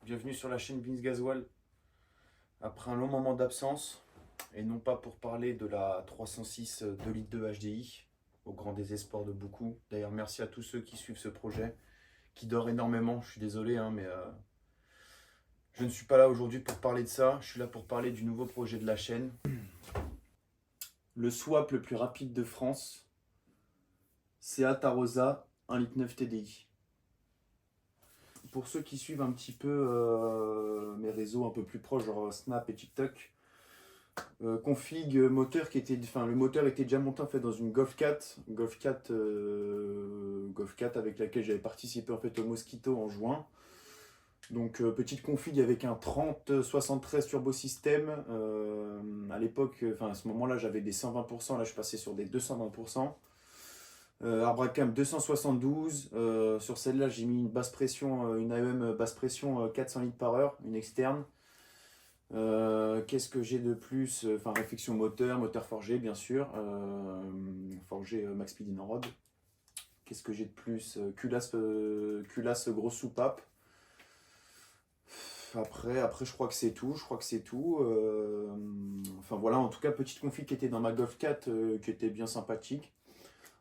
Bienvenue sur la chaîne Vince Gasoil. Après un long moment d'absence, et non pas pour parler de la 306 2 litres de HDI, au grand désespoir de beaucoup. D'ailleurs, merci à tous ceux qui suivent ce projet, qui dort énormément. Je suis désolé, hein, mais je ne suis pas là aujourd'hui pour parler de ça. Je suis là pour parler du nouveau projet de la chaîne. Le swap le plus rapide de France, Seat Arosa 1,9 litre TDI. Pour ceux qui suivent un petit peu mes réseaux un peu plus proches, genre Snap et TikTok, config moteur qui était, enfin le moteur était déjà monté en fait dans une Golf 4, Golf 4 avec laquelle j'avais participé en fait au Mosquito en juin. Donc petite config avec un 3073 turbo système. À l'époque, enfin à ce moment-là, j'avais des 120%, là je passais sur des 220%. Arbracam 272. Sur celle-là, j'ai mis une basse pression, une AEM basse pression 400 litres par heure, une externe. Qu'est-ce que j'ai de plus? Enfin, réflexion moteur, moteur forgé, bien sûr. Forgé Max Speed Rod. Qu'est-ce que j'ai de plus? Culasse grosse soupape. Après, je crois que c'est tout. Enfin voilà, en tout cas, petite config qui était dans ma Golf 4, qui était bien sympathique.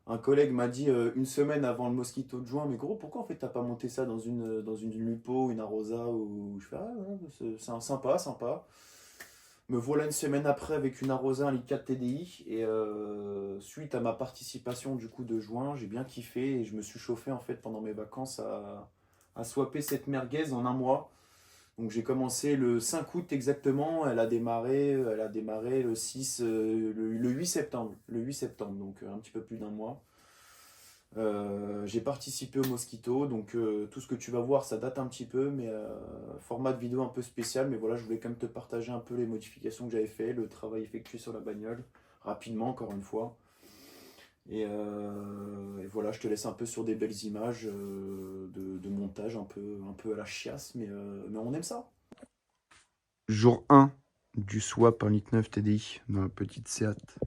Un collègue m'a dit une semaine avant le Mosquito de juin, mais gros, pourquoi en fait t'as pas monté ça dans une Lupo, une Arosa ou je fais ah ouais, c'est sympa, sympa. Me voilà une semaine après avec une Arosa, un litre 4 TDI et suite à ma participation du coup de juin, j'ai bien kiffé et je me suis chauffé en fait pendant mes vacances à swapper cette merguez en un mois. Donc j'ai commencé le 5 août exactement, elle a démarré le 6, le 8 septembre. Le 8 septembre, donc un petit peu plus d'un mois. J'ai participé au Mosquito, donc tout ce que tu vas voir, ça date un petit peu, mais format de vidéo un peu spécial. Mais voilà, je voulais quand même te partager un peu les modifications que j'avais fait, le travail effectué sur la bagnole, rapidement encore une fois. Et voilà, je te laisse un peu sur des belles images de montage un peu à la chiasse, mais on aime ça. Jour 1 du swap 1,9 litre TDI dans la petite Seat.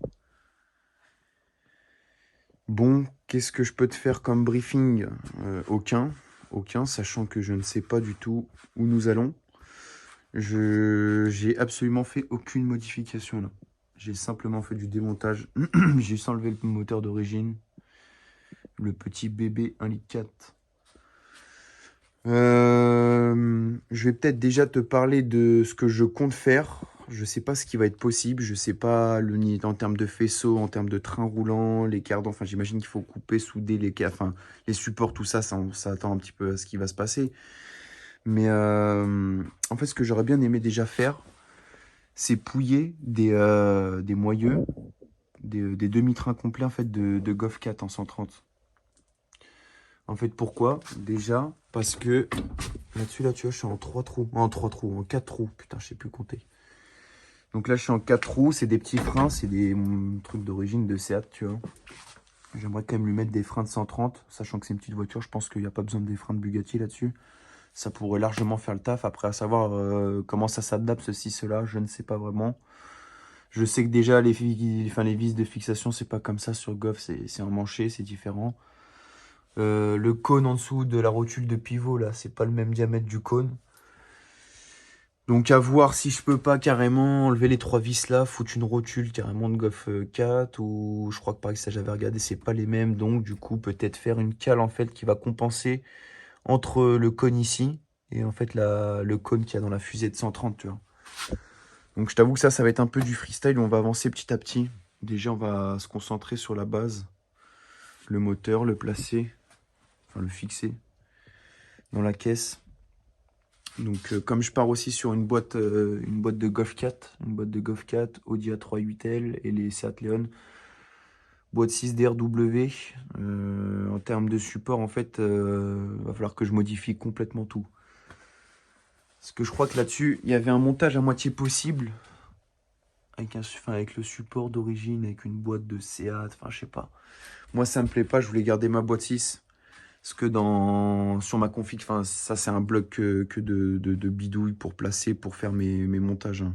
Bon, qu'est-ce que je peux te faire comme briefing? Aucun, sachant que je ne sais pas du tout où nous allons. J'ai absolument fait aucune modification là. J'ai simplement fait du démontage. J'ai juste enlevé le moteur d'origine, le petit bébé 1,4 litre. Je vais peut-être déjà te parler de ce que je compte faire. Je sais pas ce qui va être possible. Je sais pas en termes de faisceau, en termes de train roulant, les cardans. Enfin, j'imagine qu'il faut couper, souder enfin, les supports, tout ça, ça attend un petit peu à ce qui va se passer. Mais en fait, ce que j'aurais bien aimé déjà faire, c'est pouiller des moyeux, des demi-trains complets en fait de Golf 4 en 130. En fait, pourquoi? Déjà, parce que là-dessus, là, tu vois, je suis en 3 trous. En 3 trous, en 4 trous. Putain, je sais plus compter. Donc là, je suis en 4 trous. C'est des petits freins. C'est des trucs d'origine de Seat, tu vois. J'aimerais quand même lui mettre des freins de 130. Sachant que c'est une petite voiture, je pense qu'il n'y a pas besoin des freins de Bugatti là-dessus. Ça pourrait largement faire le taf. Après, à savoir comment ça s'adapte, ceci, cela, je ne sais pas vraiment. Je sais que déjà, les vis de fixation, c'est pas comme ça sur Golf. C'est emmanché, c'est différent. Le cône en dessous de la rotule de pivot, là, c'est pas le même diamètre du cône. Donc à voir si je peux pas carrément enlever les 3 vis là, foutre une rotule carrément de Golf 4, ou je crois que pareil, ça j'avais regardé, c'est pas les mêmes. Donc du coup, peut-être faire une cale en fait qui va compenser entre le cône ici et en fait le cône qu'il y a dans la fusée de 130, tu vois. Donc je t'avoue que ça va être un peu du freestyle, on va avancer petit à petit. Déjà, on va se concentrer sur la base, le moteur, le placer, enfin le fixer dans la caisse. Donc comme je pars aussi sur une boîte de Golf 4, Audi A3 8L et les Seat Leon, boîte 6 DRW, en termes de support en fait, va falloir que je modifie complètement tout. Parce que je crois que là-dessus, il y avait un montage à moitié possible, avec le support d'origine, avec une boîte de Seat, enfin je sais pas. Moi ça me plaît pas, je voulais garder ma boîte 6. Parce que sur ma config, ça c'est un bloc que de bidouille pour placer, pour faire mes montages, hein.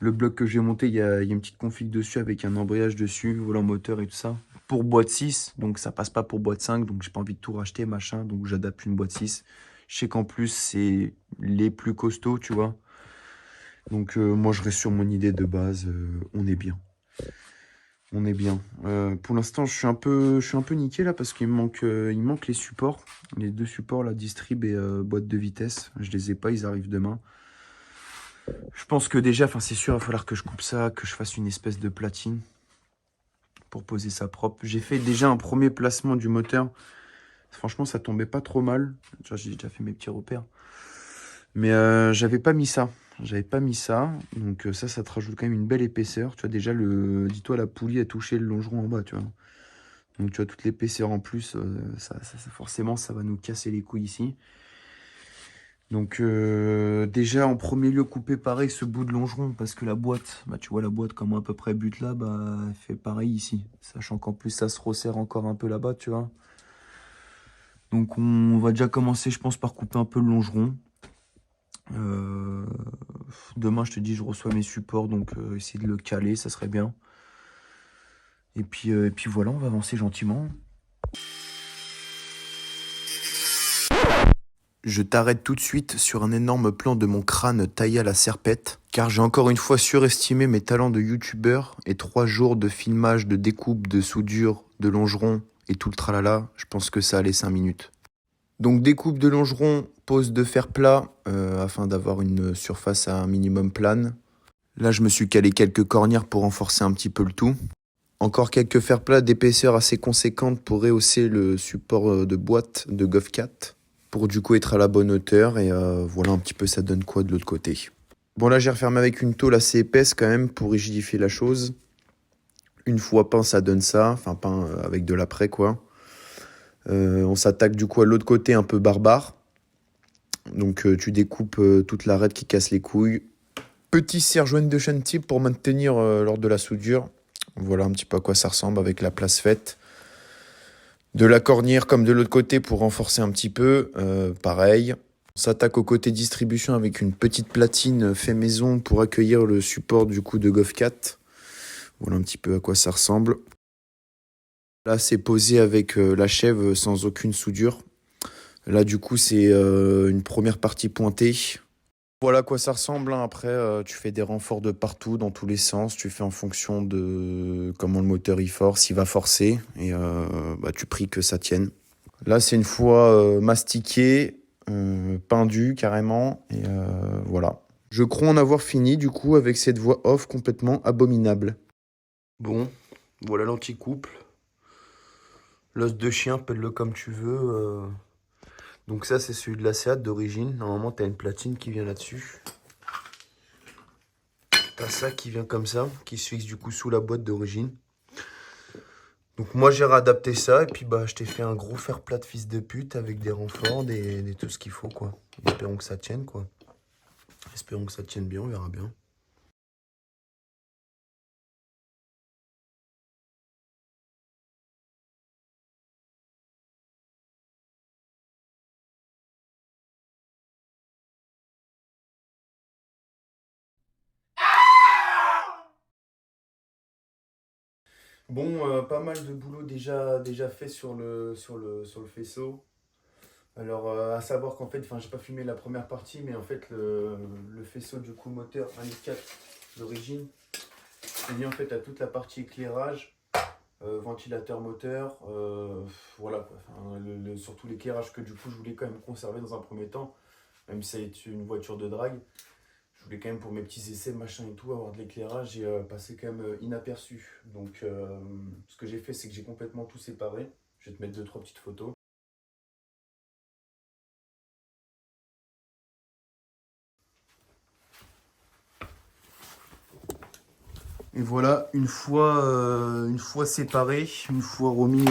Le bloc que j'ai monté, il y a une petite config dessus avec un embrayage dessus, volant moteur et tout ça. Pour boîte 6, donc ça passe pas pour boîte 5, donc j'ai pas envie de tout racheter, machin, donc j'adapte une boîte 6. Je sais qu'en plus, c'est les plus costauds, tu vois. Donc moi, je reste sur mon idée de base. On est bien. On est bien. Pour l'instant, je suis un peu niqué là parce qu'il me manque les supports. Les deux supports, la distrib et boîte de vitesse. Je les ai pas, ils arrivent demain. Je pense que déjà, enfin c'est sûr, il va falloir que je coupe ça, que je fasse une espèce de platine pour poser ça propre. J'ai fait déjà un premier placement du moteur. Franchement, ça tombait pas trop mal. Tu vois, j'ai déjà fait mes petits repères. Mais j'avais pas mis ça. J'avais pas mis ça. Donc ça te rajoute quand même une belle épaisseur. Tu vois, déjà, dis-toi, la poulie a touché le longeron en bas, tu vois. Donc tu vois, toute l'épaisseur en plus, forcément, ça va nous casser les couilles ici. Donc déjà, en premier lieu, couper pareil ce bout de longeron. Parce que la boîte, bah, tu vois la boîte comment à peu près bute là, bah, elle fait pareil ici. Sachant qu'en plus, ça se resserre encore un peu là-bas, tu vois. Donc on va déjà commencer, je pense, par couper un peu le longeron. Euh, Demain, je te dis, je reçois mes supports, donc essayer de le caler, ça serait bien. Et puis voilà, on va avancer gentiment. Je t'arrête tout de suite sur un énorme plan de mon crâne taillé à la serpette, car j'ai encore une fois surestimé mes talents de youtubeur et 3 jours de filmage, de découpe, de soudure, de longeron et tout le tralala, je pense que ça allait 5 minutes. Donc découpe de longeron, pose de fer plat afin d'avoir une surface à un minimum plane. Là je me suis calé quelques cornières pour renforcer un petit peu le tout. Encore quelques fers plats d'épaisseur assez conséquente pour rehausser le support de boîte de GovCat. Pour du coup être à la bonne hauteur et voilà un petit peu ça donne quoi de l'autre côté. Bon là j'ai refermé avec une tôle assez épaisse quand même pour rigidifier la chose. Une fois peint ça donne ça, enfin peint avec de l'après quoi. On s'attaque du coup à l'autre côté un peu barbare. Donc tu découpes toute l'arête qui casse les couilles. Petit serre-joint de chaîne type pour maintenir lors de la soudure. Voilà un petit peu à quoi ça ressemble avec la place faite. De la cornière comme de l'autre côté pour renforcer un petit peu. Pareil. On s'attaque au côté distribution avec une petite platine fait maison pour accueillir le support du coup de GovCat. Voilà un petit peu à quoi ça ressemble. Là c'est posé avec la chèvre sans aucune soudure. Là du coup c'est une première partie pointée. Voilà à quoi ça ressemble, hein. Après, tu fais des renforts de partout, dans tous les sens. Tu fais en fonction de comment le moteur il force, il va forcer. Et bah, tu pries que ça tienne. Là, c'est une fois mastiqué, pendu carrément. Et voilà. Je crois en avoir fini, du coup, avec cette voix off complètement abominable. Bon, voilà l'anti-couple. L'os de chien, appelle-le comme tu veux. Donc ça, c'est celui de la Seat d'origine. Normalement, tu as une platine qui vient là-dessus. T'as ça qui vient comme ça, qui se fixe du coup sous la boîte d'origine. Donc moi j'ai réadapté ça et puis bah je t'ai fait un gros fer plat de fils de pute avec des renforts, tout ce qu'il faut quoi. Espérons que ça tienne quoi. Espérons que ça tienne bien, on verra bien. Bon, pas mal de boulot déjà fait sur le faisceau. Alors, à savoir qu'en fait, j'ai pas filmé la première partie, mais en fait, le faisceau du coup moteur 1.4 d'origine, c'est lié en fait à toute la partie éclairage, ventilateur moteur, voilà quoi. Enfin, surtout l'éclairage que du coup je voulais quand même conserver dans un premier temps, même si c'est une voiture de drague. Je voulais quand même pour mes petits essais, machin et tout, avoir de l'éclairage et passer quand même inaperçu. Donc ce que j'ai fait, c'est que j'ai complètement tout séparé. Je vais te mettre deux, trois petites photos. Et voilà, une fois séparé, une fois remis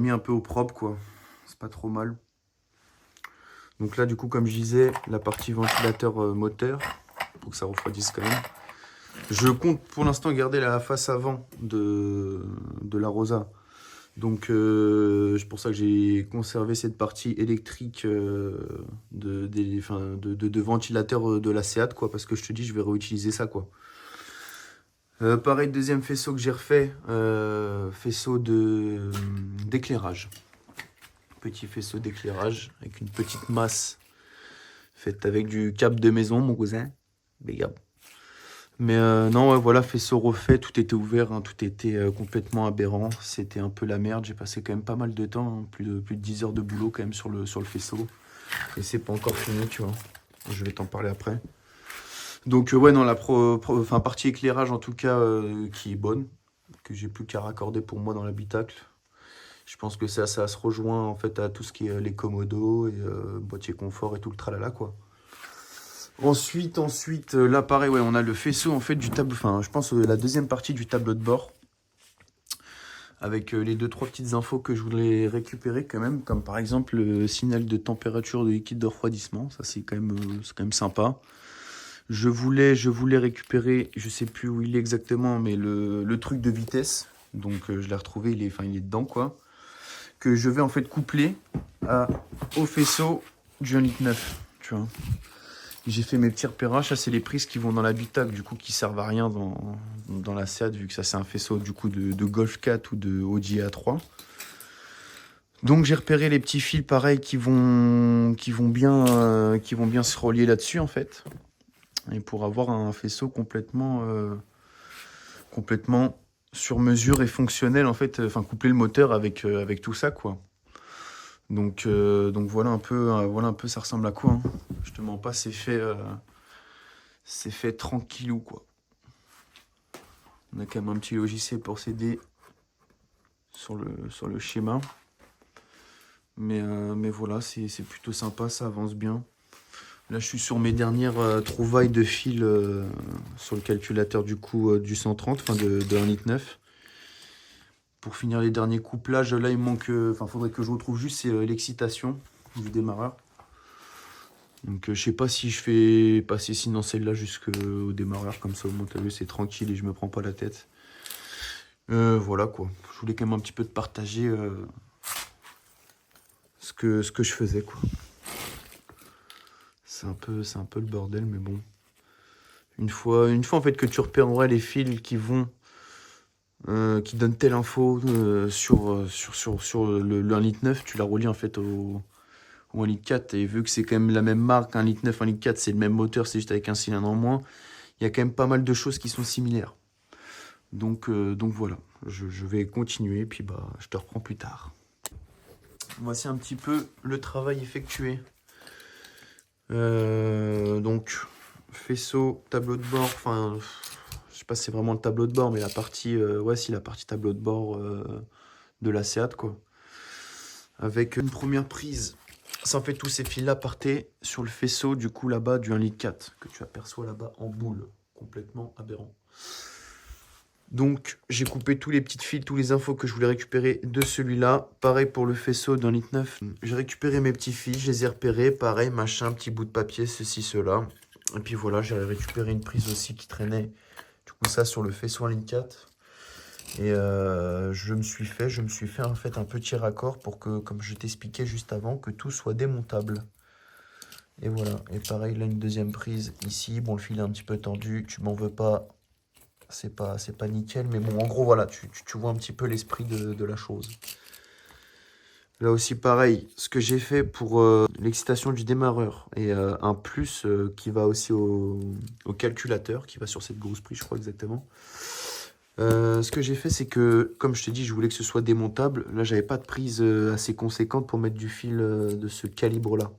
un peu au propre, quoi. C'est pas trop mal. Donc là, du coup, comme je disais, la partie ventilateur moteur, pour que ça refroidisse quand même. Je compte pour l'instant garder la face avant de la Rosa. Donc c'est pour ça que j'ai conservé cette partie électrique de ventilateur de la Seat, quoi, parce que je te dis, je vais réutiliser ça, quoi. Pareil, deuxième faisceau que j'ai refait, faisceau d'éclairage. Petit faisceau d'éclairage avec une petite masse faite avec du câble de maison, mon cousin. Big up. Mais non, ouais, voilà, faisceau refait, tout était ouvert, hein, tout était complètement aberrant. C'était un peu la merde. J'ai passé quand même pas mal de temps, hein, plus de 10 heures de boulot quand même sur le faisceau. Et c'est pas encore fini, tu vois. Je vais t'en parler après. Donc ouais, non, enfin, partie éclairage en tout cas qui est bonne, que j'ai plus qu'à raccorder pour moi dans l'habitacle. Je pense que ça se rejoint en fait à tout ce qui est les commodos et boîtier confort et tout le tralala quoi. Ensuite, là pareil, ouais, on a le faisceau en fait du tableau, enfin je pense la deuxième partie du tableau de bord avec les 2-3 petites infos que je voulais récupérer quand même, comme par exemple le signal de température de liquide de refroidissement, ça c'est quand même sympa. Je voulais récupérer, je sais plus où il est exactement, mais le truc de vitesse, donc je l'ai retrouvé, il est dedans quoi, que je vais en fait coupler au faisceau du 1,9 litre, tu vois. J'ai fait mes petits repérages, ça c'est les prises qui vont dans l'habitacle, du coup qui servent à rien dans la Seat, vu que ça c'est un faisceau du coup de Golf 4 ou de Audi A3. Donc j'ai repéré les petits fils pareils qui vont bien se relier là-dessus en fait. Et pour avoir un faisceau complètement sur mesure et fonctionnel en fait, enfin coupler le moteur avec tout ça quoi. Donc voilà un peu ça ressemble à quoi, hein. Je te mens pas, c'est fait tranquillou quoi. On a quand même un petit logiciel pour s'aider sur le schéma. Mais voilà, c'est plutôt sympa, ça avance bien. Là, je suis sur mes dernières trouvailles de fil sur le calculateur du coup du 130, enfin de 1,9 litre. Pour finir les derniers couplages, là, il me manque... Enfin, faudrait que je retrouve juste l'excitation du démarreur. Donc, je sais pas si je fais passer sinon celle-là jusqu'au démarreur. Comme ça, au moins, t'as vu, c'est tranquille et je me prends pas la tête. Voilà, quoi. Je voulais quand même un petit peu te partager ce que je faisais, quoi. C'est un peu le bordel, mais bon. Une fois en fait que tu repères en vrai les fils qui vont... qui donnent telle info sur le 1,9 litre, tu la relis en fait au 1,4 litre. Et vu que c'est quand même la même marque, 1,9 litre, 1,4 litre, c'est le même moteur, c'est juste avec un cylindre en moins, il y a quand même pas mal de choses qui sont similaires. Donc voilà, je vais continuer, puis bah, je te reprends plus tard. Voici un petit peu le travail effectué. Donc, faisceau, tableau de bord, enfin, je sais pas si c'est vraiment le tableau de bord, mais la partie, ouais, si, la partie tableau de bord de la Seat, quoi. Avec une première prise, ça en fait tous ces fils-là partaient sur le faisceau, du coup, là-bas, du 1,4 litre, que tu aperçois là-bas en boule, complètement aberrant. Donc, j'ai coupé tous les petits fils, tous les infos que je voulais récupérer de celui-là. Pareil pour le faisceau d'un 1,9 litre. J'ai récupéré mes petits fils, je les ai repérés. Pareil, machin, petit bout de papier, ceci, cela. Et puis voilà, j'ai récupéré une prise aussi qui traînait. Du coup, ça sur le faisceau 1,4 litre. Et je me suis fait en fait un petit raccord pour que, comme je t'expliquais juste avant, que tout soit démontable. Et voilà. Et pareil, là, une deuxième prise ici. Bon, le fil est un petit peu tendu, tu m'en veux pas. C'est pas nickel, mais bon, en gros, voilà, tu vois un petit peu l'esprit de la chose. Là aussi, pareil, ce que j'ai fait pour l'excitation du démarreur et un plus qui va aussi au calculateur, qui va sur cette grosse prise, je crois exactement. Ce que j'ai fait, c'est que, comme je te dis, je voulais que ce soit démontable. Là, j'avais pas de prise assez conséquente pour mettre du fil de ce calibre-là.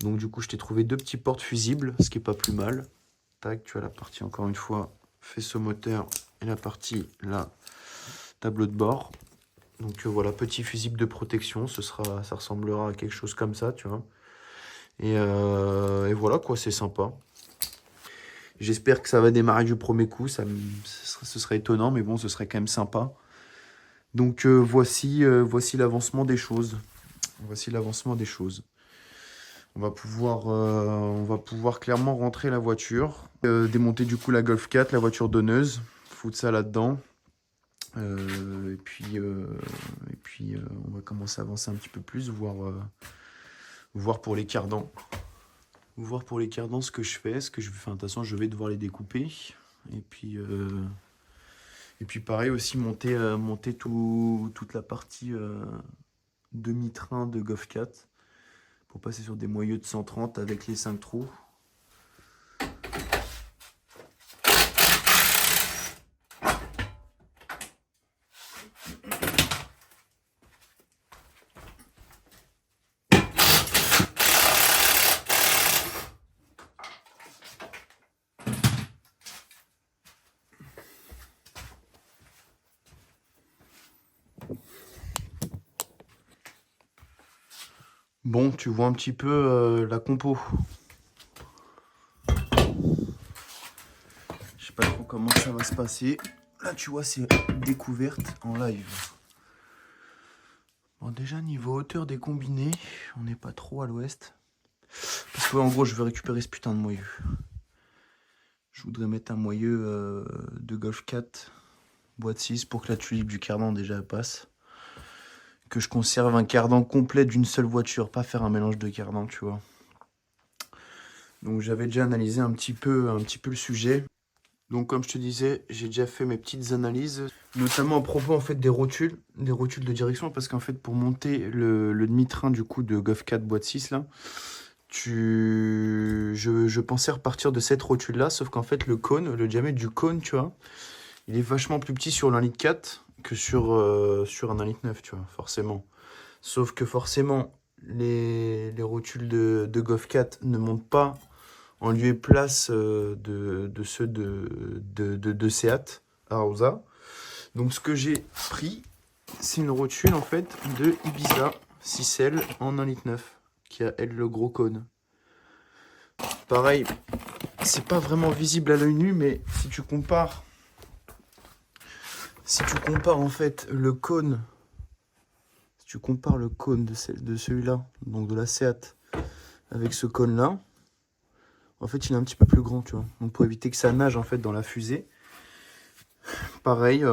Donc, du coup, je t'ai trouvé deux petits portes fusibles, ce qui est pas plus mal. Tac, tu as la partie, encore une fois, faisceau moteur et la partie là, tableau de bord. Donc voilà, petit fusible de protection, ça ressemblera à quelque chose comme ça, tu vois. Et voilà quoi, c'est sympa. J'espère que ça va démarrer du premier coup, ce serait étonnant, mais bon, ce serait quand même sympa. Donc voici l'avancement des choses. Voici l'avancement des choses. On va pouvoir clairement rentrer la voiture, démonter du coup la Golf 4, la voiture donneuse, foutre ça là-dedans. Et puis on va commencer à avancer un petit peu plus, voir pour les cardans. Voir pour les cardans ce que je fais. Enfin, de toute façon, je vais devoir les découper. Et puis pareil aussi, monter toute la partie demi-train de Golf 4 pour passer sur des moyeux de 130 avec les 5 trous. Bon, tu vois un petit peu la compo. Je sais pas trop comment ça va se passer. Là, tu vois, c'est découverte en live. Bon, déjà, niveau hauteur des combinés, on n'est pas trop à l'ouest. Parce que, en gros, je vais récupérer ce putain de moyeu. Je voudrais mettre un moyeu de Golf 4, boîte 6, pour que la tulipe du cardan déjà passe. Que je conserve un cardan complet d'une seule voiture, pas faire un mélange de cardans, tu vois. Donc j'avais déjà analysé un petit peu le sujet. Donc comme je te disais, j'ai déjà fait mes petites analyses, notamment à propos en fait des rotules de direction, parce qu'en fait pour monter le demi-train du coup de Golf 4 boîte 6 là, je pensais repartir de cette rotule là, sauf qu'en fait le diamètre du cône, tu vois, il est vachement plus petit sur l'1,4 litre que sur un 1,9 litre, tu vois, forcément. Sauf que forcément, les rotules de Golf 4 ne montent pas en lieu et place de ceux de Seat Arosa. Donc ce que j'ai pris, c'est une rotule en fait de Ibiza 6L en 1,9 litre, qui a elle le gros cône. Pareil, c'est pas vraiment visible à l'œil nu, mais si tu compares en fait le cône, si tu compares le cône de celui-là, donc de la Seat, avec ce cône là, en fait il est un petit peu plus grand, tu vois. Donc pour éviter que ça nage en fait dans la fusée. Pareil,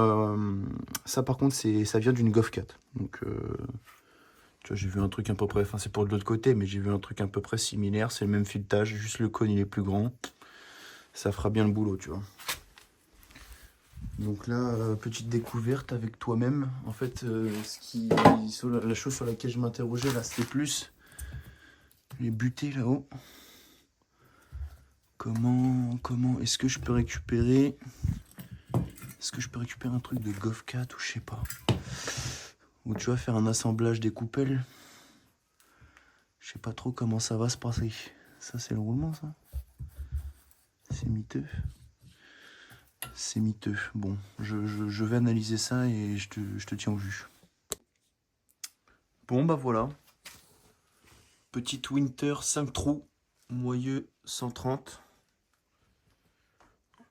ça par contre ça vient d'une Golf 4. Donc tu vois, j'ai vu un truc à peu près, enfin c'est pour de l'autre côté, mais j'ai vu un truc à peu près similaire, c'est le même filetage, juste le cône il est plus grand. Ça fera bien le boulot, tu vois. Donc là, petite découverte avec toi-même. En fait, la chose sur laquelle je m'interrogeais là, c'était plus les butées là-haut. Comment est-ce que je peux récupérer un truc de Golf 4 ou je sais pas. Ou tu vas faire un assemblage des coupelles. Je sais pas trop comment ça va se passer. Ça c'est le roulement ça. C'est miteux. C'est miteux. Bon, je vais analyser ça et je te tiens au jus. Bon bah voilà. Petite Winter 5 trous, moyeu 130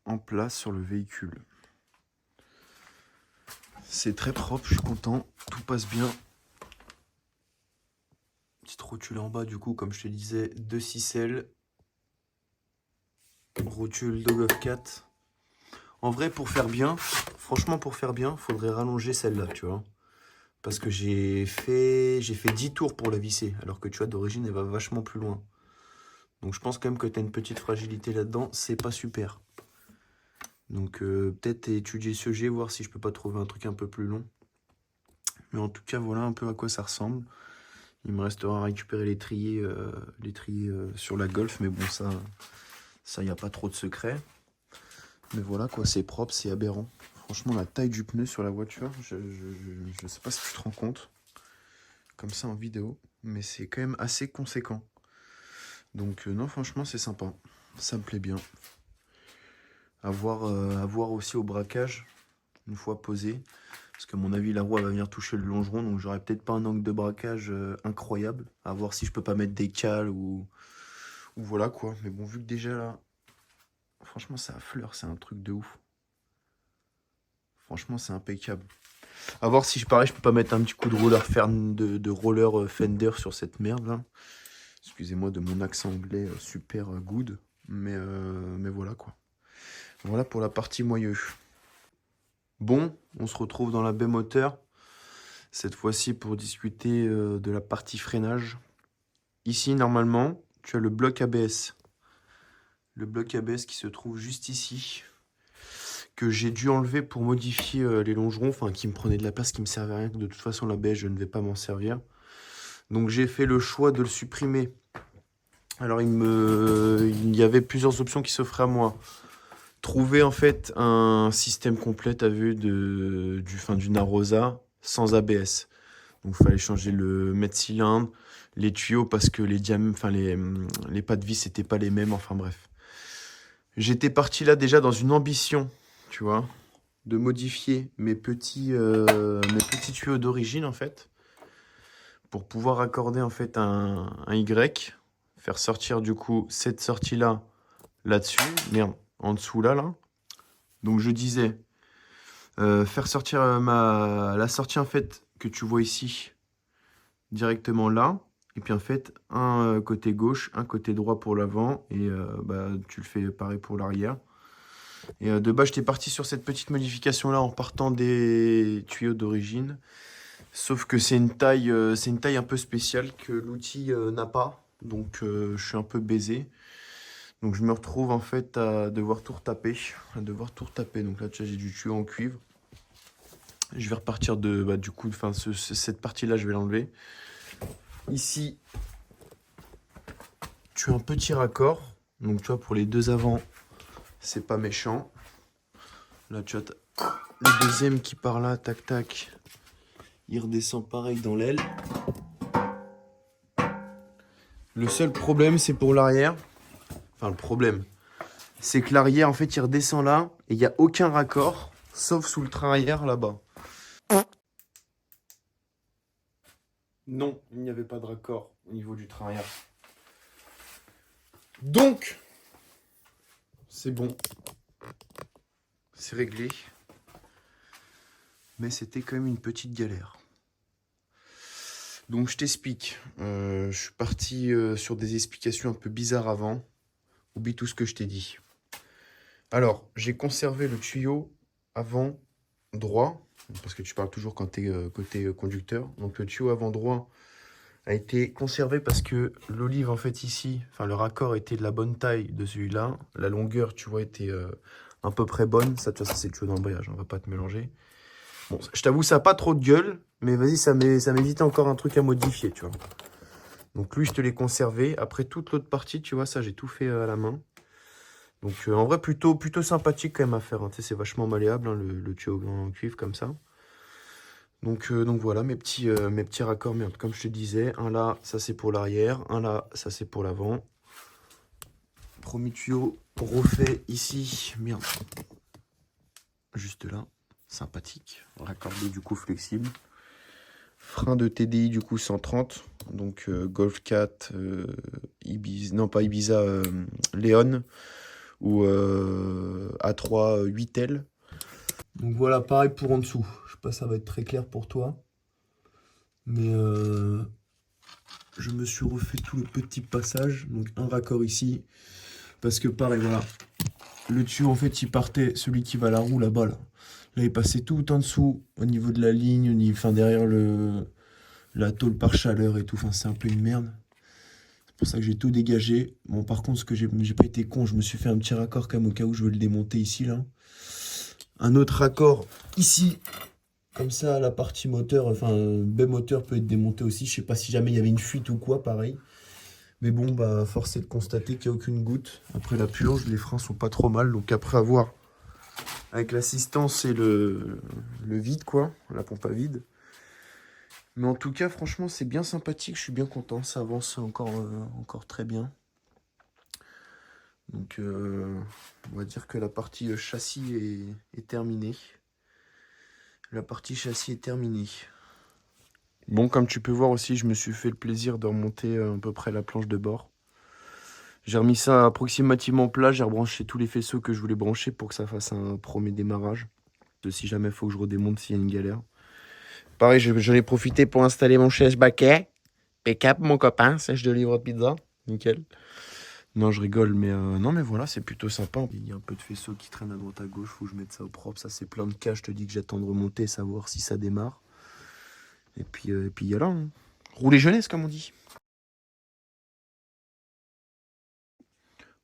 en place sur le véhicule. C'est très propre, je suis content, tout passe bien. Petite rotule en bas du coup, comme je te disais, de 6L. Rotule de Golf 4. En vrai, pour faire bien, franchement pour faire bien, faudrait rallonger celle-là, tu vois. Parce que j'ai fait 10 tours pour la visser, alors que tu vois, d'origine, elle va vachement plus loin. Donc je pense quand même que tu as une petite fragilité là-dedans, c'est pas super. Donc peut-être étudier ce jet, voir si je peux pas trouver un truc un peu plus long. Mais en tout cas, voilà un peu à quoi ça ressemble. Il me restera à récupérer les triers sur la Golf, mais bon, ça y a pas trop de secret. Mais voilà quoi, c'est propre, c'est aberrant. Franchement, la taille du pneu sur la voiture, je sais pas si tu te rends compte, comme ça en vidéo, mais c'est quand même assez conséquent. Donc non, franchement, c'est sympa. Ça me plaît bien. À voir aussi au braquage, une fois posé. Parce qu'à mon avis, la roue elle va venir toucher le longeron, donc j'aurai peut-être pas un angle de braquage incroyable. À voir si je peux pas mettre des cales ou voilà quoi. Mais bon, vu que déjà là, franchement, ça affleure, c'est un truc de ouf. Franchement, c'est impeccable. À voir si pareil, je peux pas mettre un petit coup de roller Fender sur cette merde là. Excusez-moi de mon accent anglais super good. Mais voilà quoi. Voilà pour la partie moyeu. Bon, on se retrouve dans la baie moteur. Cette fois-ci pour discuter de la partie freinage. Ici, normalement, tu as le bloc ABS. Le bloc ABS qui se trouve juste ici. Que j'ai dû enlever pour modifier les longerons. Enfin, qui me prenait de la place, qui me servait à rien. De toute façon, l'ABS, je ne vais pas m'en servir. Donc j'ai fait le choix de le supprimer. Alors il y avait plusieurs options qui s'offraient à moi. Trouver en fait un système complet, t'as vu, d'une Arosa sans ABS. Donc il fallait changer le mètre cylindre, les tuyaux parce que les pas de vis n'étaient pas les mêmes, enfin bref. J'étais parti là déjà dans une ambition, tu vois, de modifier mes petits tuyaux d'origine en fait, pour pouvoir accorder en fait un Y, faire sortir du coup cette sortie-là là-dessus, merde, en dessous là. Donc je disais, faire sortir la sortie en fait que tu vois ici, directement là. Et puis en fait, un côté gauche, un côté droit pour l'avant. Et tu le fais pareil pour l'arrière. Et de base, j'étais parti sur cette petite modification-là en partant des tuyaux d'origine. Sauf que c'est une taille un peu spéciale que l'outil n'a pas. Donc je suis un peu baisé. Donc je me retrouve en fait à devoir tout retaper. Donc là, tu vois, j'ai du tuyau en cuivre. Je vais repartir du coup, enfin, cette partie-là, je vais l'enlever. Ici, tu as un petit raccord. Donc, tu vois, pour les deux avant, c'est pas méchant. Là, tu as le deuxième qui part là, tac, tac. Il redescend pareil dans l'aile. Le seul problème, c'est pour l'arrière. Enfin, le problème, c'est que l'arrière, en fait, il redescend là et il n'y a aucun raccord, sauf sous le train arrière là-bas. Non, il n'y avait pas de raccord au niveau du train arrière. Donc, c'est bon. C'est réglé. Mais c'était quand même une petite galère. Donc je t'explique. Je suis parti sur des explications un peu bizarres avant. Oublie tout ce que je t'ai dit. Alors, j'ai conservé le tuyau avant droit, parce que tu parles toujours quand tu es côté conducteur. Donc le tuyau avant droit a été conservé parce que l'olive, en fait, ici, enfin le raccord était de la bonne taille de celui-là. La longueur, tu vois, était à peu près bonne. Ça, tu vois, ça c'est le tuyau d'embrayage, on va pas te mélanger. Bon, je t'avoue, ça n'a pas trop de gueule, mais vas-y, ça m'évite encore un truc à modifier, tu vois. Donc lui, je te l'ai conservé. Après, toute l'autre partie, tu vois, ça, j'ai tout fait à la main. Donc en vrai, plutôt sympathique quand même à faire, hein. Tu sais, c'est vachement malléable, hein, le tuyau en cuivre comme ça. Donc voilà, mes petits raccords, merde, comme je te disais. Un là, ça c'est pour l'arrière. Un là, ça c'est pour l'avant. Premier tuyau refait ici. Merde. Juste là. Sympathique. Raccordé du coup flexible. Frein de TDI du coup 130. Donc Golf 4, Ibiza, non pas Ibiza, Léon. Ou A3 8L. Donc voilà, pareil pour en dessous. Je sais pas si ça va être très clair pour toi. Mais je me suis refait tout le petit passage. Donc un raccord ici. Parce que pareil, voilà. Le tuyau, en fait, il partait, celui qui va à la roue là-bas. Là, il passait tout en dessous, au niveau de la ligne, enfin, derrière la tôle par chaleur et tout. Enfin, c'est un peu une merde. C'est pour ça que j'ai tout dégagé. Bon, par contre, ce que j'ai pas été con, je me suis fait un petit raccord quand même au cas où je veux le démonter ici, là. Un autre raccord ici. Comme ça, la partie moteur, enfin, baie moteur peut être démontée aussi. Je sais pas si jamais il y avait une fuite ou quoi, pareil. Mais bon, bah, force est de constater qu'il n'y a aucune goutte. Après la purge, les freins sont pas trop mal. Donc après avoir, avec l'assistance et le vide, quoi, la pompe à vide. Mais en tout cas, franchement, c'est bien sympathique. Je suis bien content. Ça avance encore très bien. Donc, on va dire que la partie châssis est terminée. La partie châssis est terminée. Bon, comme tu peux voir aussi, je me suis fait le plaisir de remonter à peu près la planche de bord. J'ai remis ça approximativement plat, j'ai rebranché tous les faisceaux que je voulais brancher pour que ça fasse un premier démarrage. Si jamais il faut que je redémonte s'il y a une galère. Pareil, j'en ai profité pour installer mon chaise baquet. P-Cap, mon copain, sèche de livre de pizza. Nickel. Non, je rigole, mais non, mais voilà, c'est plutôt sympa. Il y a un peu de faisceaux qui traînent à droite à gauche, faut que je mette ça au propre. Ça, c'est plein de cas, je te dis que j'attends de remonter, savoir si ça démarre. Et puis il y a là, hein. Rouler jeunesse, comme on dit.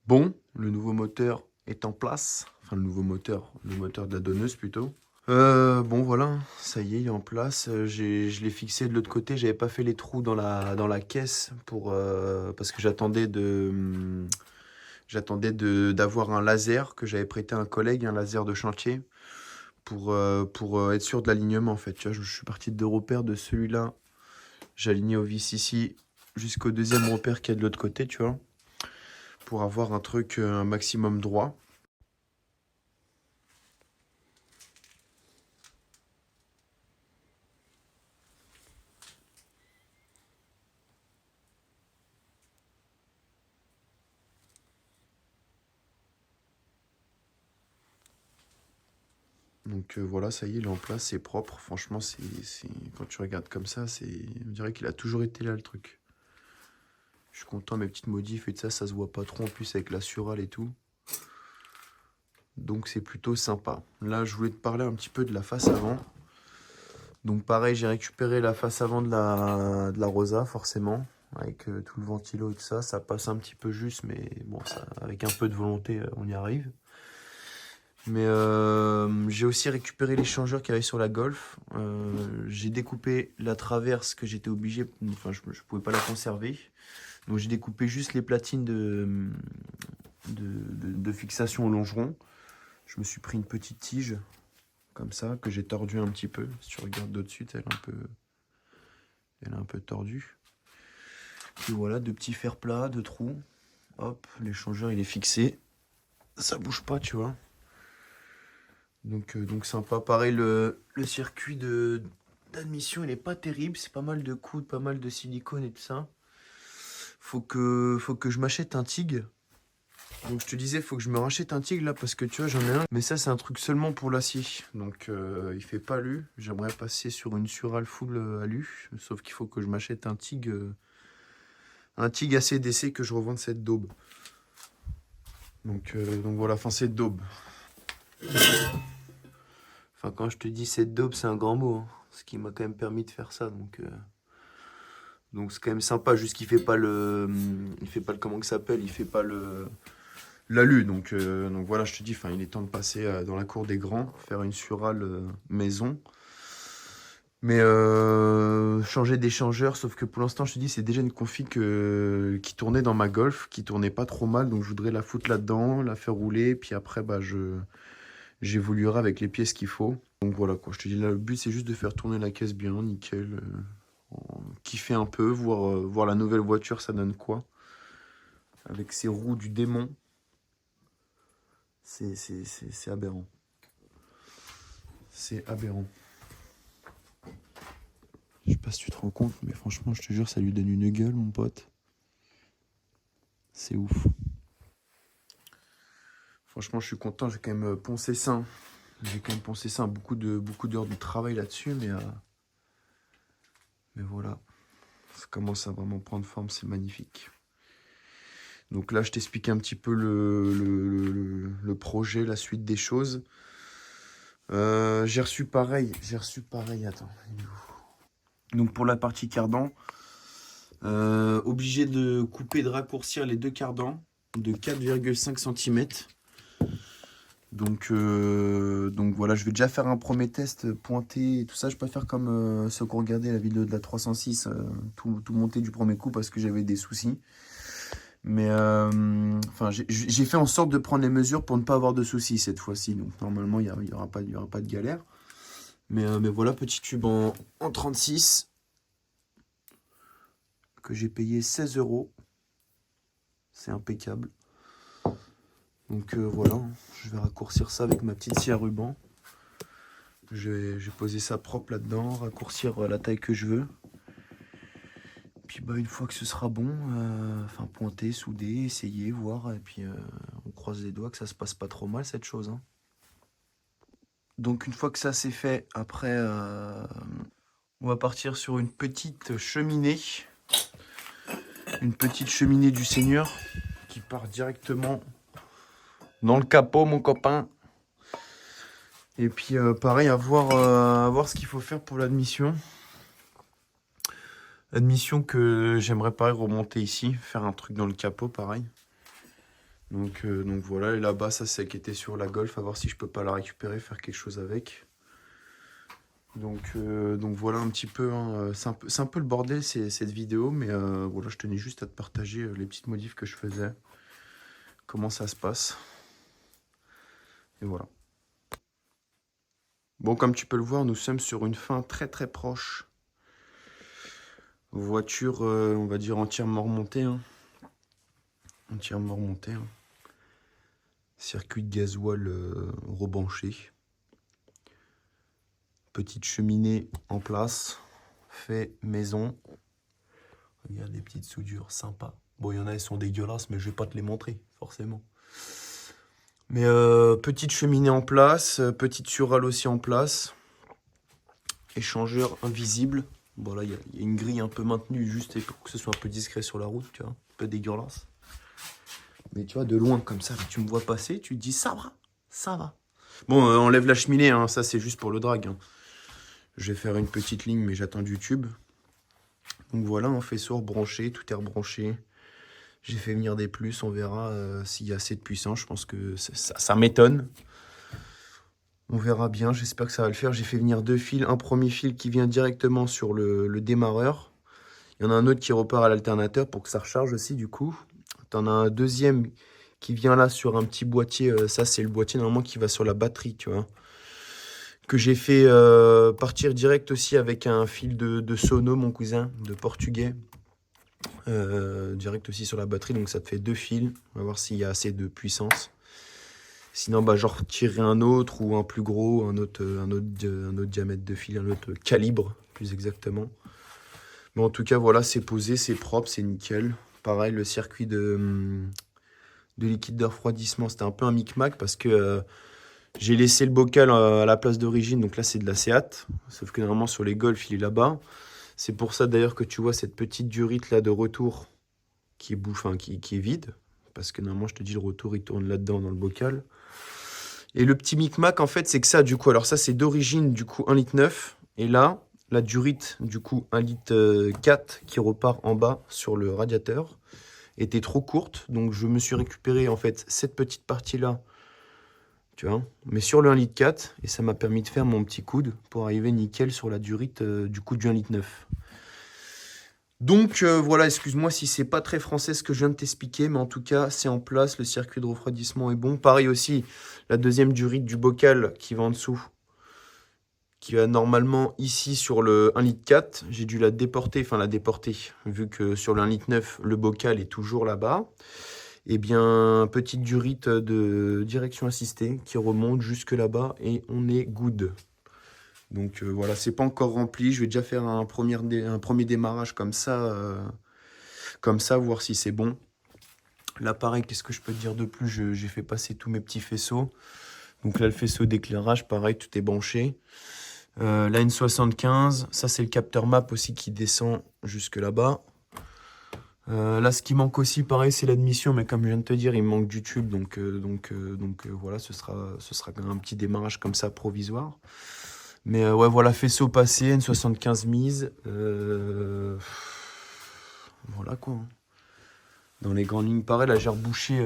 Bon, le nouveau moteur est en place. Enfin, le nouveau moteur, le moteur de la donneuse plutôt. Bon voilà, ça y est, il est en place. Je l'ai fixé de l'autre côté. J'avais pas fait les trous dans la caisse parce que d'avoir un laser que j'avais prêté à un collègue, un laser de chantier, pour être sûr de l'alignement en fait. Tu vois, je suis parti de deux repères de celui-là. J'ai aligné au vis ici jusqu'au deuxième repère qui est de l'autre côté, tu vois, pour avoir un truc un maximum droit. Donc voilà, ça y est, il est en place, c'est propre. Franchement, quand tu regardes comme ça, on dirait qu'il a toujours été là le truc. Je suis content, mes petites modifs et tout ça, ça se voit pas trop en plus avec la surale et tout. Donc c'est plutôt sympa. Là, je voulais te parler un petit peu de la face avant. Donc pareil, j'ai récupéré la face avant de la Rosa, forcément. Avec tout le ventilo et tout ça. Ça passe un petit peu juste, mais bon, avec un peu de volonté, on y arrive. Mais j'ai aussi récupéré les changeurs qui avaient sur la Golf. J'ai découpé la traverse que j'étais obligé, enfin je pouvais pas la conserver. Donc j'ai découpé juste les platines de fixation au longeron. Je me suis pris une petite tige comme ça que j'ai tordue un petit peu. Si tu regardes d'au-dessus, elle est un peu tordue. Puis voilà, deux petits fers plats, deux trous. Hop, l'échangeur il est fixé. Ça bouge pas, tu vois. Donc sympa. Pareil, le circuit d'admission, il est pas terrible. C'est pas mal de coudes, pas mal de silicone et tout ça. Faut que je m'achète un TIG. Donc je te disais, faut que je me rachète un TIG là parce que tu vois, j'en ai un. Mais ça, c'est un truc seulement pour l'acier. Donc il fait pas alu. J'aimerais passer sur une surale full alu. Sauf qu'il faut que je m'achète un TIG ACDC que je revende cette daube. Donc voilà, enfin cette daube. Enfin, quand je te dis cette daube, c'est un grand mot, hein. Ce qui m'a quand même permis de faire ça. Donc c'est quand même sympa, juste qu'il fait pas il fait pas le, comment que ça s'appelle, il fait pas l'alu. Donc voilà, je te dis, enfin, il est temps de passer dans la cour des grands, faire une surale maison. Mais changer d'échangeur, sauf que pour l'instant, je te dis, c'est déjà une config qui tournait dans ma Golf, qui tournait pas trop mal. Donc je voudrais la foutre là-dedans, la faire rouler, puis après, bah, j'évoluerai avec les pièces qu'il faut. Donc voilà quoi, je te dis là, le but c'est juste de faire tourner la caisse bien, nickel. Kiffer un peu, voir la nouvelle voiture, ça donne quoi. Avec ses roues du démon. C'est aberrant. C'est aberrant. Je sais pas si tu te rends compte, mais franchement, je te jure, ça lui donne une gueule, mon pote. C'est ouf. Franchement, je suis content, j'ai quand même poncé ça. J'ai quand même poncé ça, beaucoup d'heures de travail là-dessus, mais voilà. Ça commence à vraiment prendre forme, c'est magnifique. Donc là, je t'explique un petit peu le projet, la suite des choses. J'ai reçu pareil, attends. Donc pour la partie cardan, obligé de couper et de raccourcir les deux cardans de 4,5 cm. Donc voilà, je vais déjà faire un premier test pointé et tout ça. Je peux pas faire comme ceux qui ont regardé la vidéo de la 306, tout monter du premier coup parce que j'avais des soucis. Mais enfin, j'ai fait en sorte de prendre les mesures pour ne pas avoir de soucis cette fois-ci. Donc normalement, il y aura pas de galère. Mais voilà, petit tube en 36 que j'ai payé 16 €. C'est impeccable. Donc voilà, je vais raccourcir ça avec ma petite scie à ruban. Je vais poser ça propre là-dedans, raccourcir la taille que je veux. Puis bah, une fois que ce sera bon, enfin pointer, souder, essayer, voir. Et puis on croise les doigts que ça se passe pas trop mal cette chose, hein. Donc une fois que ça c'est fait, après on va partir sur une petite cheminée. Une petite cheminée du Seigneur qui part directement dans le capot, mon copain. Et puis pareil, à voir ce qu'il faut faire pour l'admission. Admission que j'aimerais pareil remonter ici, faire un truc dans le capot pareil. Donc voilà, et là-bas, ça c'est qui était sur la Golf, à voir si je peux pas la récupérer, faire quelque chose avec. Donc voilà un petit peu, hein, c'est un peu le bordel cette vidéo, mais voilà, je tenais juste à te partager les petites modifs que je faisais, comment ça se passe, et voilà. Bon, comme tu peux le voir, nous sommes sur une fin très très proche. Voiture, on va dire entièrement remontée, hein. Entièrement remontée, hein. Circuit de gasoil rebranché. Petite cheminée en place, fait maison. Regarde les petites soudures, sympa. Bon, il y en a, elles sont dégueulasses, mais je vais pas te les montrer, forcément. Mais petite cheminée en place, petite surale aussi en place. Échangeur invisible. Bon, là, il y a une grille un peu maintenue, juste pour que ce soit un peu discret sur la route, tu vois. Un peu dégueulasse. Mais tu vois, de loin, comme ça, tu me vois passer, tu te dis, ça va, ça va. Bon, enlève la cheminée, hein, ça, c'est juste pour le drag, hein. Je vais faire une petite ligne, mais j'attends du tube. Donc voilà, un faisceau rebranché, tout est rebranché. J'ai fait venir des plus, on verra s'il y a assez de puissance. Je pense que ça m'étonne. On verra bien, j'espère que ça va le faire. J'ai fait venir 2 fils. Un premier fil qui vient directement sur le démarreur. Il y en a un autre qui repart à l'alternateur pour que ça recharge aussi du coup. T'en as un deuxième qui vient là sur un petit boîtier. Ça, c'est le boîtier normalement qui va sur la batterie, tu vois. Que j'ai fait partir direct aussi avec un fil de Sono, mon cousin, de portugais. Direct aussi sur la batterie, donc ça te fait 2 fils. On va voir s'il y a assez de puissance. Sinon, bah, j'en retirerai un autre ou un plus gros, un autre diamètre de fil, un autre calibre, plus exactement. Mais en tout cas, voilà, c'est posé, c'est propre, c'est nickel. Pareil, le circuit de liquide de refroidissement, c'était un peu un micmac parce que j'ai laissé le bocal à la place d'origine. Donc là, c'est de la Seat. Sauf que normalement, sur les Golf, il est là-bas. C'est pour ça d'ailleurs que tu vois cette petite durite là de retour qui est, qui est vide. Parce que normalement, je te dis, le retour, il tourne là-dedans dans le bocal. Et le petit micmac, en fait, c'est que ça, du coup, alors ça, c'est d'origine, du coup, 1,9 litre. Et là, la durite, du coup, 1,4 litre qui repart en bas sur le radiateur était trop courte. Donc, je me suis récupéré, en fait, cette petite partie-là, tu vois, mais sur le 1,4 litre. Et ça m'a permis de faire mon petit coude pour arriver nickel sur la durite, du coup, du 1,9 litre. Donc voilà, excuse-moi si c'est pas très français ce que je viens de t'expliquer, mais en tout cas, c'est en place, le circuit de refroidissement est bon. Pareil aussi, la deuxième durite du bocal qui va en dessous, qui va normalement ici sur le 1,4 litre. J'ai dû la déporter, vu que sur le 1,9 litre, le bocal est toujours là-bas. Et bien, petite durite de direction assistée qui remonte jusque là-bas et on est good. Donc voilà, c'est pas encore rempli. Je vais déjà faire un premier démarrage comme ça, voir si c'est bon. Là, pareil, qu'est-ce que je peux te dire de plus? J'ai fait passer tous mes petits faisceaux. Donc là, le faisceau d'éclairage, pareil, tout est branché. La N75, ça c'est le capteur map aussi qui descend jusque là-bas. Là, ce qui manque aussi, pareil, c'est l'admission, mais comme je viens de te dire, il me manque du tube, donc voilà, ce sera quand même un petit démarrage comme ça provisoire. Mais ouais, voilà, faisceau passé, N75 mise. Voilà quoi. Dans les grandes lignes, pareil, là j'ai rebouché.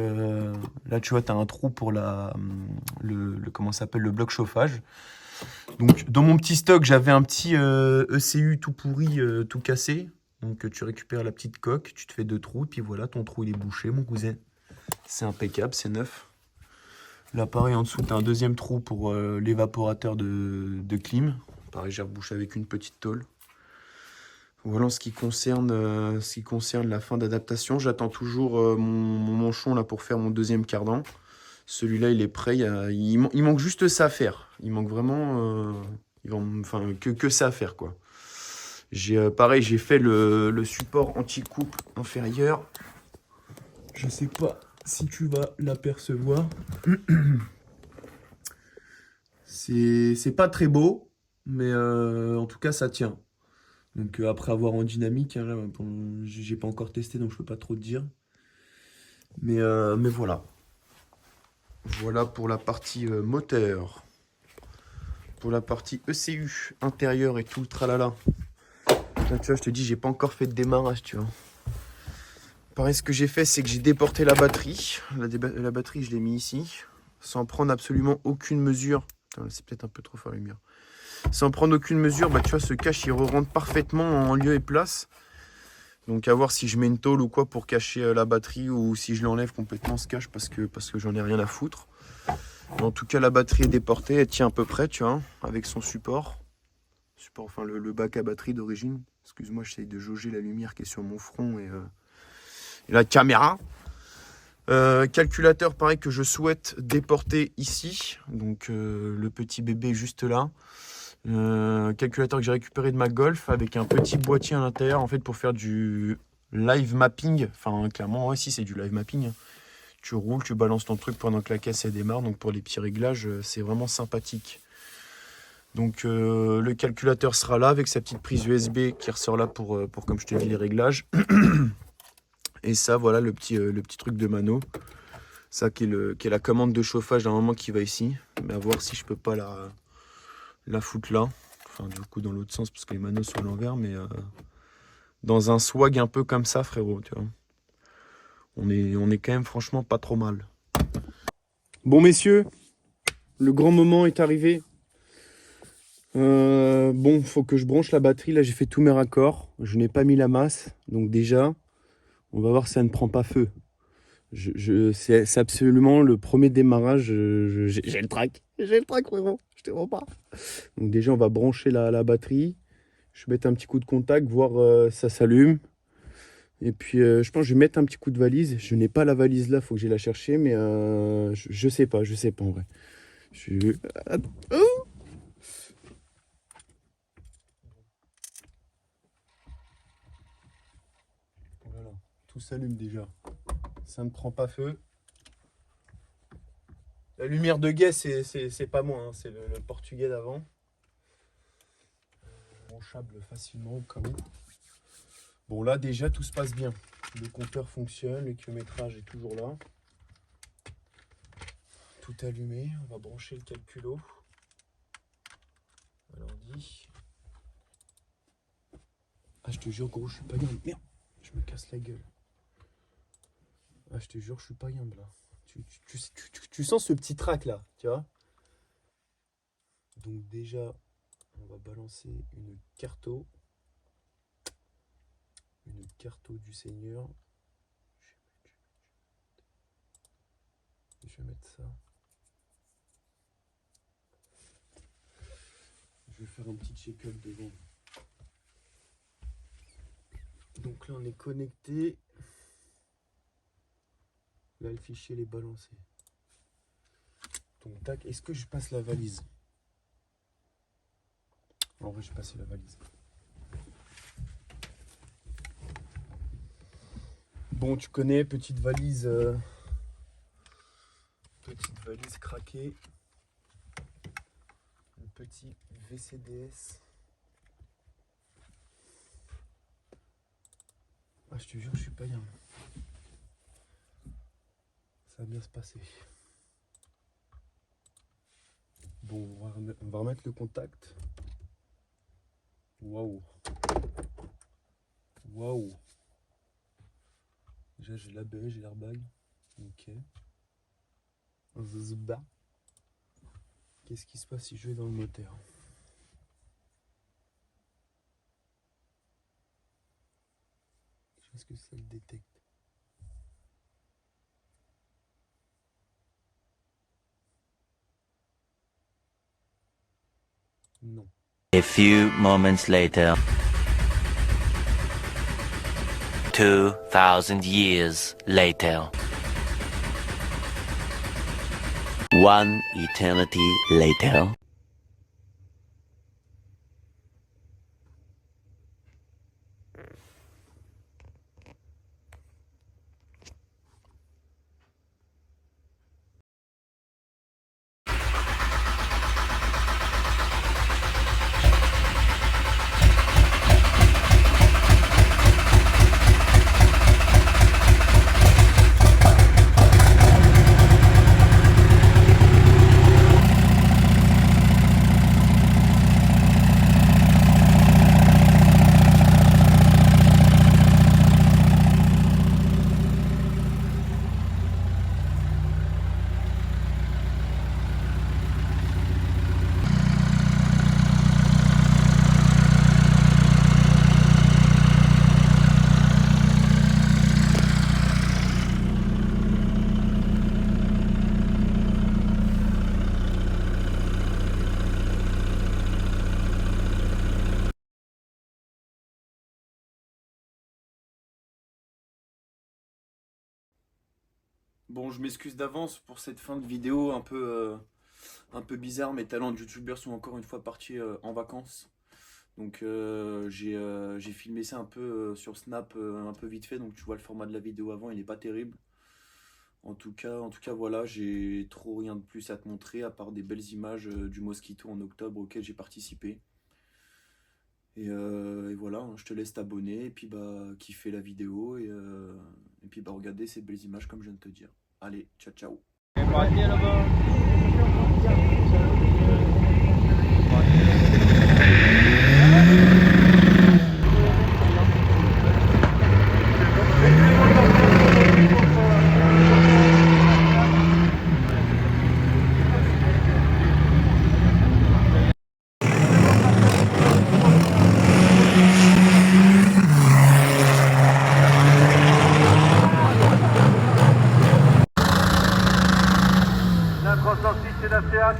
Là, tu vois, tu as un trou pour comment ça s'appelle, le bloc chauffage. Donc, dans mon petit stock, j'avais un petit ECU tout pourri, tout cassé. Donc, tu récupères la petite coque, tu te fais 2 trous, et puis voilà, ton trou il est bouché, mon cousin. C'est impeccable, c'est neuf. Là, pareil, en dessous, tu as un deuxième trou pour l'évaporateur de clim. Pareil, j'ai rebouché avec une petite tôle. Voilà en ce qui concerne la fin d'adaptation. J'attends toujours mon manchon là, pour faire mon deuxième cardan. Celui-là, il est prêt. Il manque juste ça à faire. Il manque vraiment que ça à faire, quoi. Pareil, j'ai fait le support anti-couple inférieur. Je sais pas si tu vas l'apercevoir. C'est pas très beau, mais en tout cas, ça tient. Donc après avoir en dynamique, hein, là, j'ai pas encore testé, donc je peux pas trop te dire. Mais voilà. Voilà pour la partie moteur. Pour la partie ECU, intérieur et tout le tralala. Là, tu vois, je te dis, j'ai pas encore fait de démarrage, tu vois. Pareil, ce que j'ai fait, c'est que j'ai déporté la batterie. La batterie, je l'ai mis ici, sans prendre absolument aucune mesure. C'est peut-être un peu trop fort la lumière. sans prendre aucune mesure, bah tu vois, ce cache il re-rentre parfaitement en lieu et place. Donc à voir si je mets une tôle ou quoi pour cacher la batterie, ou si je l'enlève complètement ce cache parce que j'en ai rien à foutre. Mais en tout cas, la batterie est déportée, elle tient à peu près, tu vois, avec son support. Enfin le bac à batterie d'origine. Excuse-moi, j'essaye de jauger la lumière qui est sur mon front et la caméra. Calculateur pareil que je souhaite déporter ici. Donc le petit bébé juste là. Calculateur que j'ai récupéré de ma Golf avec un petit boîtier à l'intérieur en fait pour faire du live mapping. Enfin clairement ouais, si c'est du live mapping. Tu roules, tu balances ton truc pendant que la caisse elle démarre. Donc pour les petits réglages c'est vraiment sympathique. Donc le calculateur sera là avec sa petite prise USB qui ressort là pour comme je te dis les réglages. Et ça voilà le petit truc de mano. Ça qui est la commande de chauffage d'un moment qui va ici. Mais à voir si je peux pas la foutre là. Enfin du coup dans l'autre sens parce que les manos sont à l'envers. Mais dans un swag un peu comme ça frérot. Tu vois. On est quand même franchement pas trop mal. Bon messieurs, le grand moment est arrivé. Bon, faut que je branche la batterie. Là, j'ai fait tous mes raccords. Je n'ai pas mis la masse. Donc déjà, on va voir si ça ne prend pas feu. C'est absolument le premier démarrage. J'ai le trac. J'ai le trac, frérot. Je te vois pas. Donc déjà, on va brancher la batterie. Je vais mettre un petit coup de contact, voir si ça s'allume. Et puis, je pense que je vais mettre un petit coup de valise. Je n'ai pas la valise là, faut que j'aille la chercher. Mais je sais pas en vrai. Voilà, tout s'allume déjà. Ça ne prend pas feu. La lumière de guet, c'est pas moi, hein, c'est le portugais d'avant. Branchable facilement au cas où. Bon là déjà tout se passe bien. Le compteur fonctionne, le kilométrage est toujours là. Tout allumé, on va brancher le calculo. Alors dit. Ah je te jure gros, je suis pas bien. Merde, je me casse la gueule. Ah je te jure, je suis pas bien là. Tu sens ce petit trac là, tu vois. Donc déjà, on va balancer une carto. Une carto du Seigneur. Je vais mettre ça. Je vais faire un petit check-up devant. Donc là on est connecté. Là, le fichier est balancé. Donc, tac. Est-ce que je passe la valise? En vrai, je vais passer la valise. Bon, tu connais, petite valise craquée. Le petit VCDS. Ah, je te jure, je suis pas bien. Ça va bien se passer. Bon, on va remettre le contact. Waouh. Waouh. Déjà, j'ai l'ABS, j'ai l'airbag. Ok. Qu'est-ce qui se passe si je vais dans le moteur? Est-ce que ça le détecte? Non. A few moments later. 2000 years later. One eternity later. Bon, je m'excuse d'avance pour cette fin de vidéo un peu bizarre. Mes talents de youtubeur sont encore une fois partis en vacances. Donc j'ai filmé ça un peu sur Snap, un peu vite fait. Donc tu vois le format de la vidéo avant, il n'est pas terrible. En tout cas voilà, j'ai trop rien de plus à te montrer à part des belles images du Mosquito en octobre auquel j'ai participé. Et voilà, hein, je te laisse t'abonner et puis bah kiffer la vidéo et puis bah regarder ces belles images comme je viens de te dire. Allez, ciao ciao. La 306 c'est la Fiat.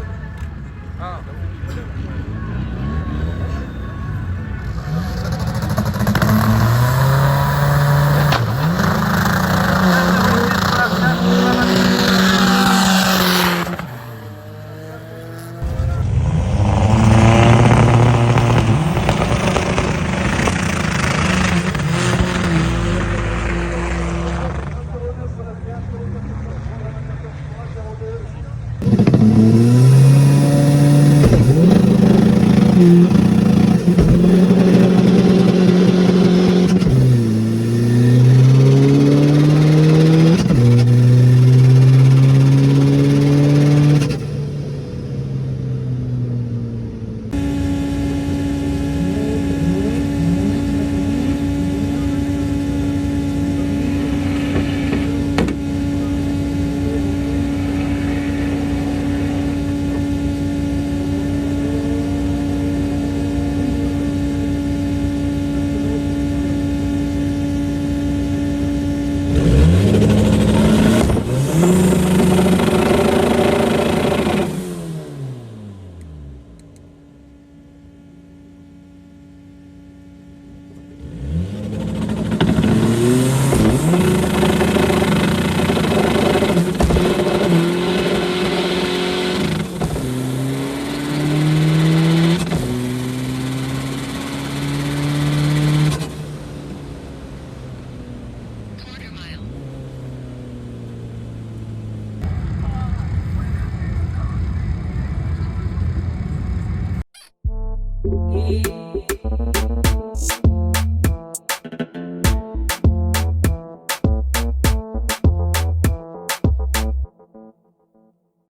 Yeah.